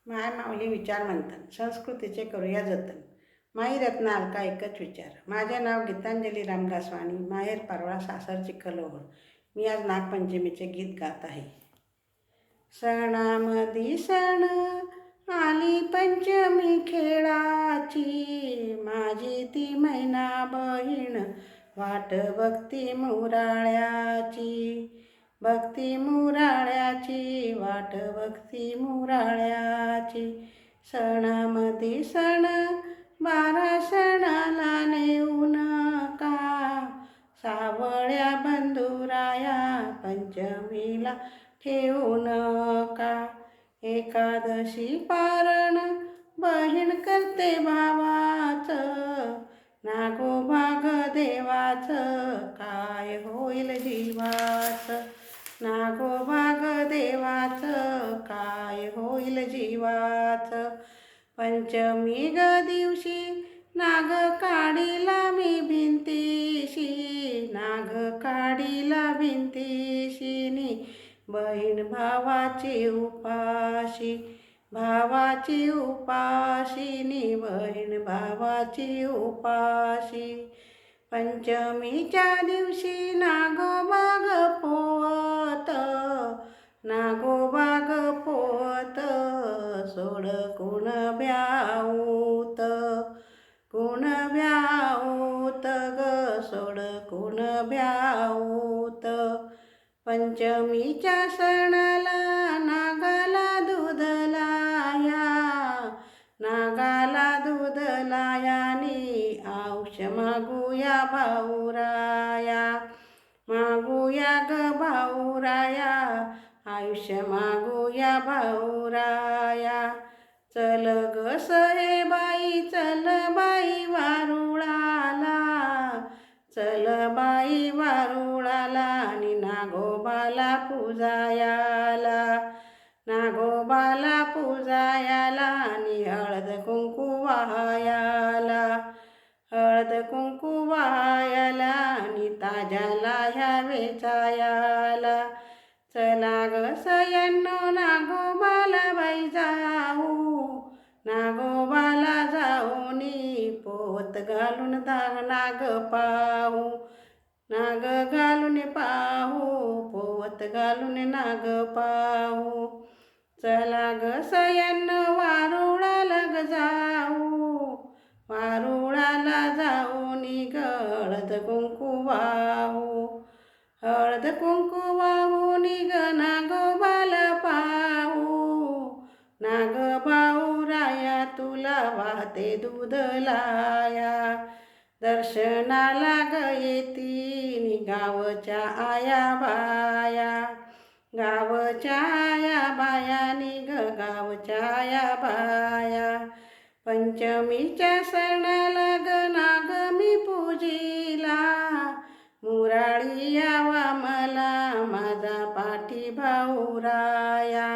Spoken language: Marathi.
माय माऊली विचार मंथन संस्कृतीचे करूया जतन. माई रत्न अलका एकच विचार. माझे नाव गीतांजली रामदास वाणी, माहेर पारोळा, सासर चिखलोहर. मी आज नागपंचमीचे गीत गात आहे. सणामधी सण आली पंचमी खेळाची, माझी ती मैना बहीण वाट बघती मुराळ्याची. भक्ती मुराळ्याची वाट बघती मुराळ्याची. सणामध्ये सण 12 सणाला नेऊ नका, सावळ्या बंधुराया पंचमीला ठेवू नका. एकादशी पारण बहीण करते भावाचं, नागोबा ग देवाचं काय होईल जीवाचं. नागोबा ग देवाचं काय होईल जीवाचं. पंचमी ग दिवशी नाग काढीला मी भिंतीशी, नाग काढीला भिंतीशी. बहीण भावाची उपाशी, भावाची उपाशी. बहीण भावाची उपाशी. पंचमीच्या दिवशी नागोबा ग पोवत, नागोबा ग पोवत. सोड कोण ब्याऊत, कोण ब्याऊत ग, सोड कोण ब्याऊत. पंचमीच्या सणाला नागाला दूध लाया, नागाला दूध लायानी औष मागूया भाऊराया. मागूया ग भाऊराया, आयुष्य मागूया भाऊराया. चल ग सहे बाई, चल बाई वारुळाला, चल बाई वारुळाला. आणि नागोबाला पूजायाला, नागोबाला पूजायाला. आणि हळद कुंकू वाहायाला, हळद कुंकू वाहायाला. आणि ताज्याला ह्या वेचायाला. चला ग सयांनो नागोबाला बाई जाऊ, नागोबाला जाऊनी पोत घालून नाग पाहू. नाग घालून पाहू, पोत घालून नाग पाहू. चला ग सयांनो वारुळाला ग जाऊ, वारुळाला जाऊनी ग हळद कुंकू वाहू. हळद कुंकू वाहूनी ग नागोबाला पाहू. नाग भाऊराया तुला वाहते दूध लाया. दर्शनाला ग येतीनी गावच्या आया बाया, गावच्या आया बायानी ग, गावच्या आया बाया. पंचमीच्या सणाला ग नाग मी पूजीला, मुराळी यावा मला माझा पाठी भाऊराया.